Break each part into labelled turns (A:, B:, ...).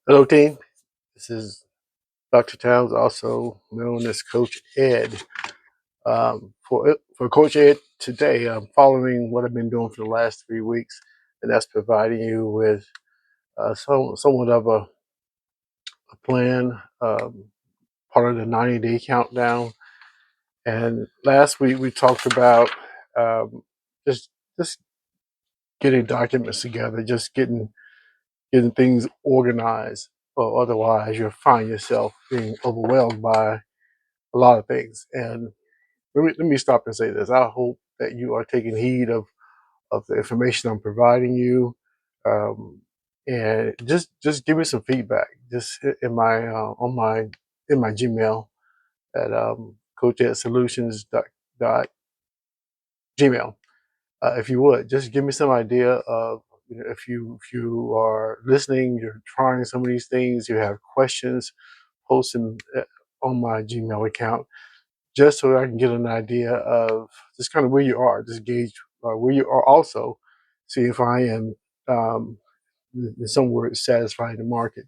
A: Hello, team. This is Dr. Towns, also known as Coach Ed. For Coach Ed today, I'm following what I've been doing for the last 3 weeks, and that's providing you with somewhat of a plan, part of the 90-day countdown. And last week we talked about um, just just getting documents together, just getting things organized, or otherwise you'll find yourself being overwhelmed by a lot of things. And let me stop and say this. I hope that you are taking heed of the information I'm providing you, um, and just give me some feedback. Just in my on my in my Gmail at coachedsolutions dot gmail. If you would just give me some idea of, if you are listening, you're trying some of these things, you have questions, post them on my Gmail account, just so I can get an idea of just kind of where you are, just gauge where you are. Also, see if I am, in some words, satisfying the market,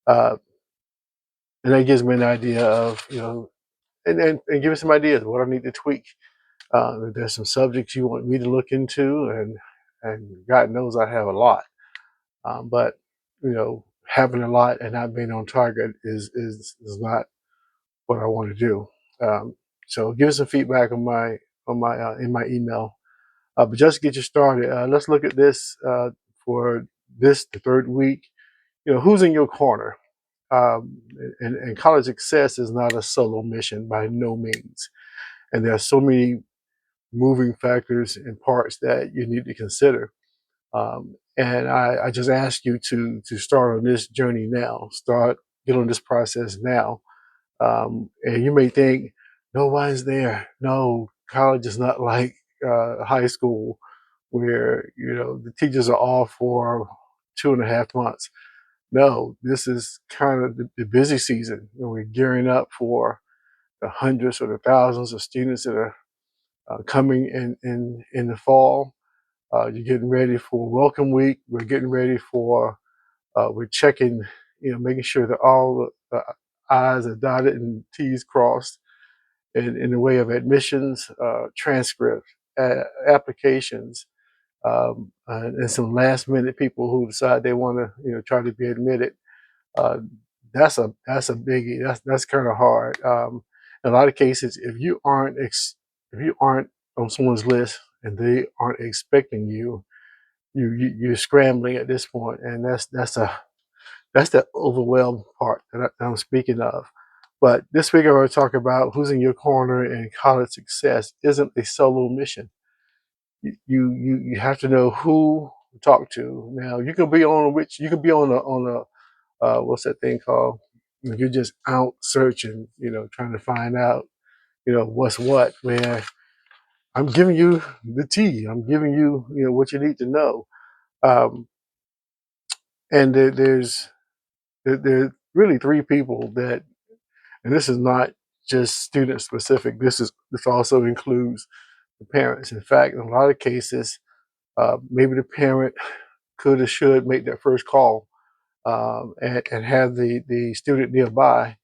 A: uh, and that gives me an idea of, and give me some ideas of what I need to tweak. If there's some subjects you want me to look into, and God knows I have a lot, but having a lot and not being on target is not what I want to do. Um, so give us some feedback on my in my email. But just to get you started, let's look at this for the third week. Who's in your corner? And college success is not a solo mission by no means. And there are so many moving factors and parts that you need to consider. And I just ask you to start on this journey now. Get on this process now. And you may think, nobody's there. No, college is not like high school, where the teachers are off for 2.5 months. No, this is kind of the busy season when we're gearing up for the hundreds or the thousands of students that are coming in the fall. You're getting ready for welcome week. We're getting ready for we're checking, making sure that all the I's are dotted and T's crossed in the way of admissions, transcripts, applications, and some last minute people who decide they want to try to be admitted. Uh, that's a biggie. That's kind of hard. In a lot of cases, if you aren't on someone's list and they aren't expecting you, you're scrambling at this point, and that's the overwhelmed part that I'm speaking of. But this week I want to talk about who's in your corner, and college success isn't a solo mission. You have to know who to talk to. Now you can be on a what's that thing called? You're just out searching, trying to find out, what's what. Where I'm giving you the tea. I'm giving you, what you need to know. Um, and there are really three people that, and this is not just student specific. This also includes the parents. In fact, in a lot of cases, maybe the parent could or should make that first call, and have the student nearby,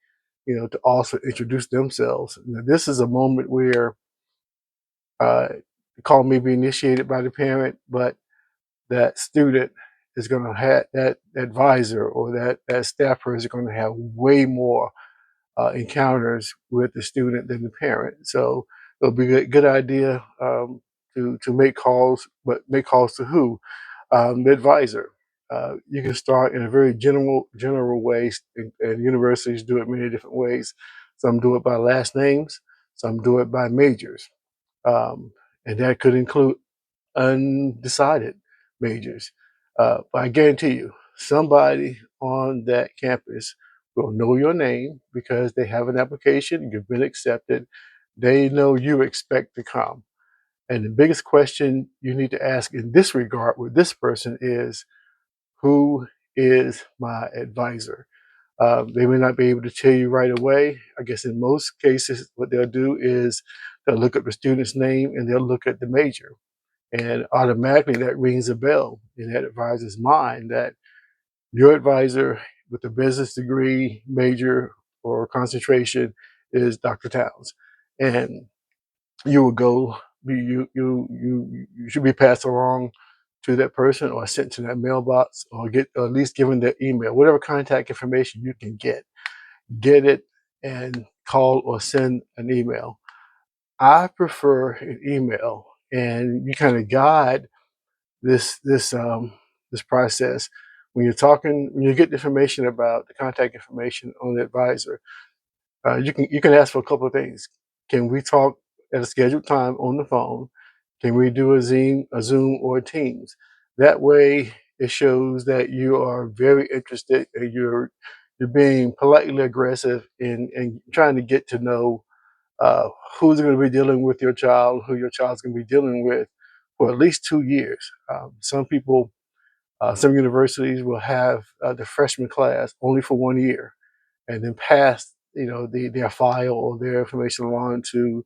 A: to also introduce themselves. Now, this is a moment where the call may be initiated by the parent, but that student is going to have that advisor, or that staff person is going to have way more encounters with the student than the parent. So it'll be a good idea, to make calls, but make calls to who? The advisor. You can start in a very general way, and universities do it many different ways. Some do it by last names, some do it by majors, um, and that could include undecided majors. But I guarantee you, somebody on that campus will know your name because they have an application, you've been accepted, they know you expect to come. And the biggest question you need to ask in this regard with this person is, who is my advisor? They may not be able to tell you right away. I guess in most cases, what they'll do is they'll look at the student's name and they'll look at the major. And automatically that rings a bell in that advisor's mind that your advisor with a business degree, major, or concentration is Dr. Towns, and you will go. You should be passed along to that person, or sent to that mailbox, or get, or at least given their email, whatever contact information you can get it, and call or send an email. I prefer an email, and you kind of guide this process when you're talking, when you get information about the contact information on the advisor. You can ask for a couple of things. Can we talk at a scheduled time on the phone? Can we do a Zoom or a Teams? That way, it shows that you are very interested, and you're being politely aggressive in trying to get to know uh, who's going to be dealing with your child, who your child's going to be dealing with for at least 2 years. Some people, some universities will have the freshman class only for 1 year, and then pass, their file or their information along to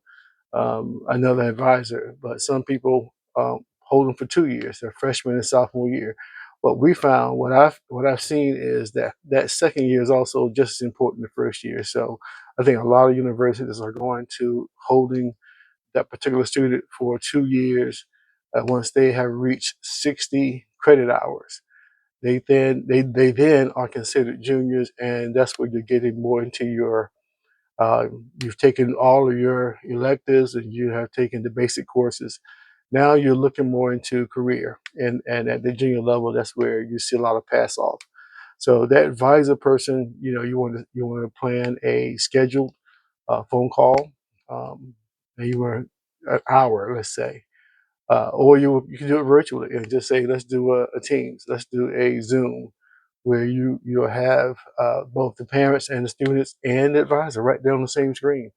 A: another advisor. But some people hold them for 2 years, their freshman and sophomore year. What we found, what I've seen is that that second year is also just as important as the first year. So I think a lot of universities are going to holding that particular student for 2 years. Once they have reached 60 credit hours, they then are considered juniors, and that's where you're getting more into your you've taken all of your electives, and you have taken the basic courses. Now you're looking more into career, and at the junior level, that's where you see a lot of pass off. So that advisor person, you want to plan a scheduled phone call, and you want an hour, let's say, or you can do it virtually and just say, let's do a Teams, let's do a Zoom, where you'll have both the parents and the students and the advisor right there on the same screen.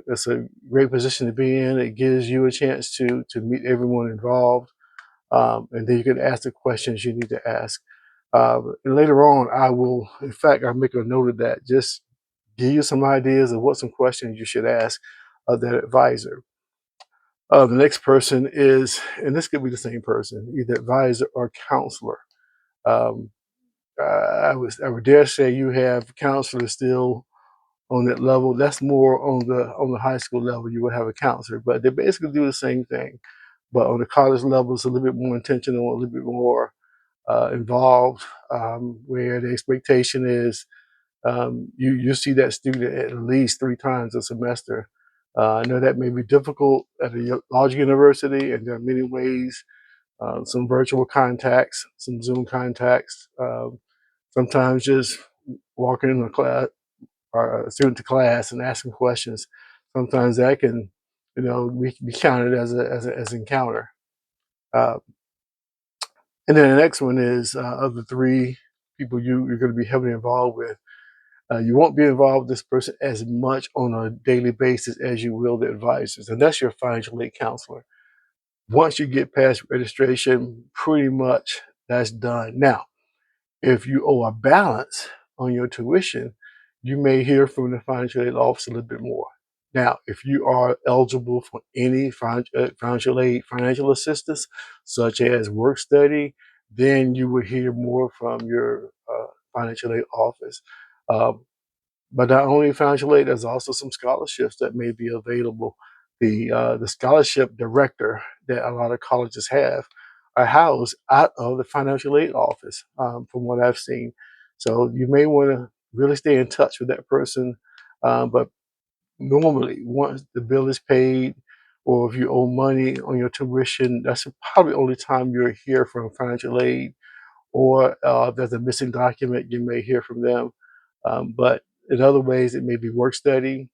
A: It's a great position to be in. It gives you a chance to meet everyone involved, and then you can ask the questions you need to ask. And later on, in fact, I'll make a note of that. Just give you some ideas of what some questions you should ask of that advisor. The next person is, and this could be the same person, either advisor or counselor. Um, I would dare say you have counselors still on that level. That's more on the high school level. You would have a counselor, but they basically do the same thing. But on the college level, it's a little bit more intentional, a little bit more involved, where the expectation is you see that student at least 3 times a semester. I know that may be difficult at a large university, and there are many ways. Some virtual contacts, some Zoom contacts. Sometimes just walking in a class or a student to class and asking questions. Sometimes that can, be counted as an encounter. Uh, and then the next one is, of the three people you're going to be heavily involved with. You won't be involved with this person as much on a daily basis as you will the advisors, and that's your financial aid counselor. Once you get past registration, pretty much that's done. Now, if you owe a balance on your tuition, you may hear from the financial aid office a little bit more. Now, if you are eligible for any financial aid, financial assistance, such as work study, then you will hear more from your financial aid office. Um, but not only financial aid, there's also some scholarships that may be available. The scholarship director that a lot of colleges have are housed out of the financial aid office, from what I've seen. So you may want to really stay in touch with that person. But normally, once the bill is paid, or if you owe money on your tuition, that's probably the only time you'll hear from financial aid. Or if there's a missing document, you may hear from them. But in other ways, it may be work study.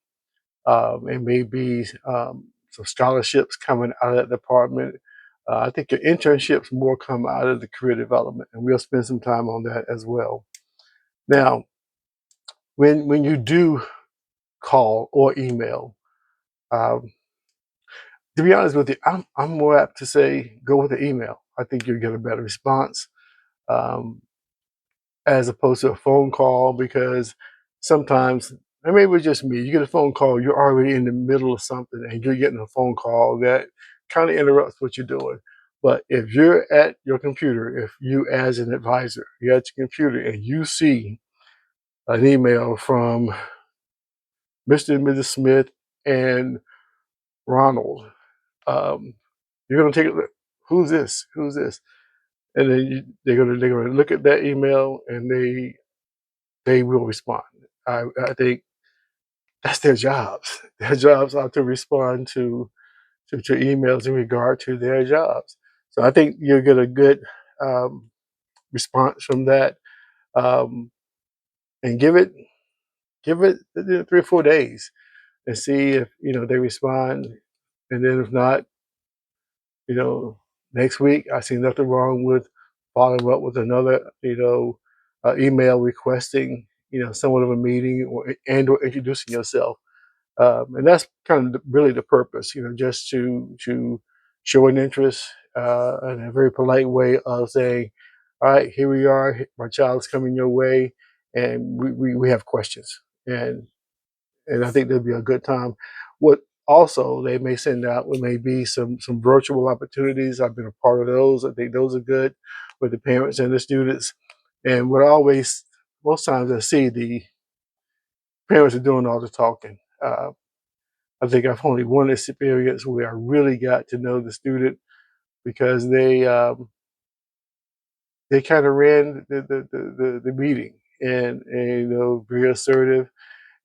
A: It may be some scholarships coming out of that department. I think your internships more come out of the career development, and we'll spend some time on that as well. Now, when you do call or email, um, to be honest with you, I'm more apt to say go with the email. I think you'll get a better response. Um, as opposed to a phone call, because sometimes, and maybe it's just me, you get a phone call, you're already in the middle of something, and you're getting a phone call that kind of interrupts what you're doing. But if you're at your computer, if you as an advisor, you're at your computer and you see an email from Mr. and Mrs. Smith and Ronald, um, you're gonna take a look. Who's this? Who's this? And then they're gonna look at that email and they will respond. I think that's their jobs. Their jobs are to respond to emails in regard to their jobs. So I think you'll get a good um, response from that, um, and give it 3 or 4 days and see if they respond, and then if not, you know, next week I see nothing wrong with following up with another email requesting somewhat of a meeting or introducing yourself. And that's kind of really the purpose, just to show an interest in a very polite way of saying, "All right, here we are. My child's coming your way, and we have questions." And I think there'll be a good time. What also they may send out may be some virtual opportunities. I've been a part of those. I think those are good with the parents and the students. And what I always, most times I see the parents are doing all the talking. I think I've only one experience where I really got to know the student because they kind of ran the meeting and very assertive,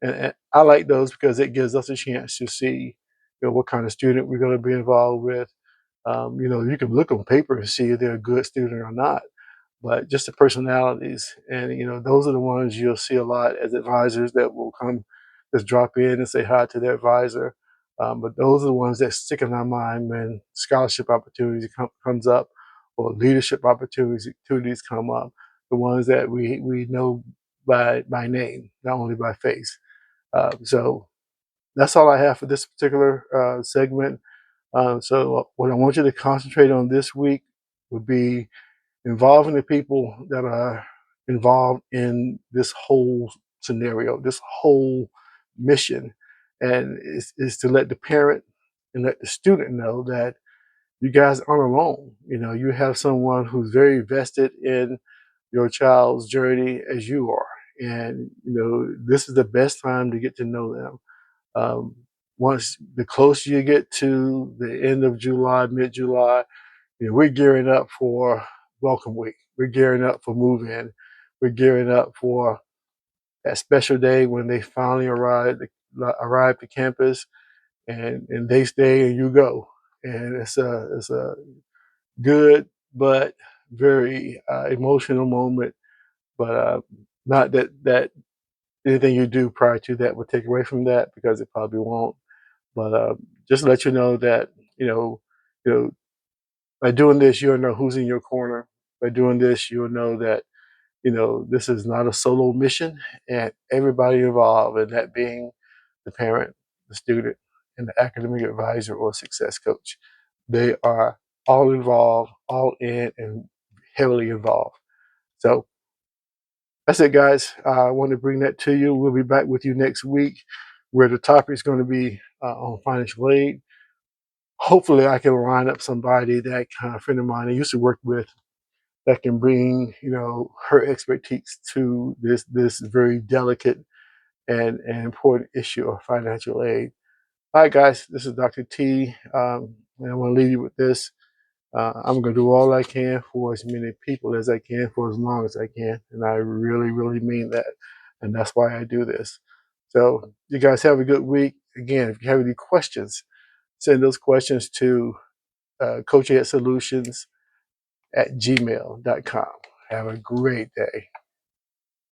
A: and I like those because it gives us a chance to see what kind of student we're going to be involved with. You can look on paper and see if they're a good student or not, but just the personalities. And those are the ones you'll see a lot as advisors that will come, just drop in and say hi to their advisor. But those are the ones that stick in our mind when scholarship opportunities comes up, or leadership opportunities come up. The ones that we know by name, not only by face. So that's all I have for this particular segment. So what I want you to concentrate on this week would be involving the people that are involved in this whole scenario, this whole mission, and is to let the parent and let the student know that you guys aren't alone. You have someone who's very vested in your child's journey as you are, and this is the best time to get to know them. Um, Once the closer you get to the end of July, mid-July, we're gearing up for welcome week. We're gearing up for move in. We're gearing up for that special day when they finally arrive to campus, and they stay and you go. And it's a good but very emotional moment. But not that anything you do prior to that will take away from that, because it probably won't. But just to let you know that you know you know by doing this, you'll know who's in your corner. By doing this, you'll know that this is not a solo mission, and everybody involved, and that being the parent, the student, and the academic advisor or success coach. They are all involved, all in, and heavily involved. So that's it, guys. I want to bring that to you. We'll be back with you next week, where the topic is going to be on financial aid. Hopefully, I can line up somebody that kind of friend of mine I used to work with that can bring her expertise to this very delicate and important issue of financial aid. All right, guys, this is Dr. T, and I want to leave you with this. I'm going to do all I can for as many people as I can for as long as I can, and I really, really mean that, and that's why I do this. So you guys have a good week. Again, if you have any questions, send those questions to coachheadsolutions@gmail.com. Have a great day.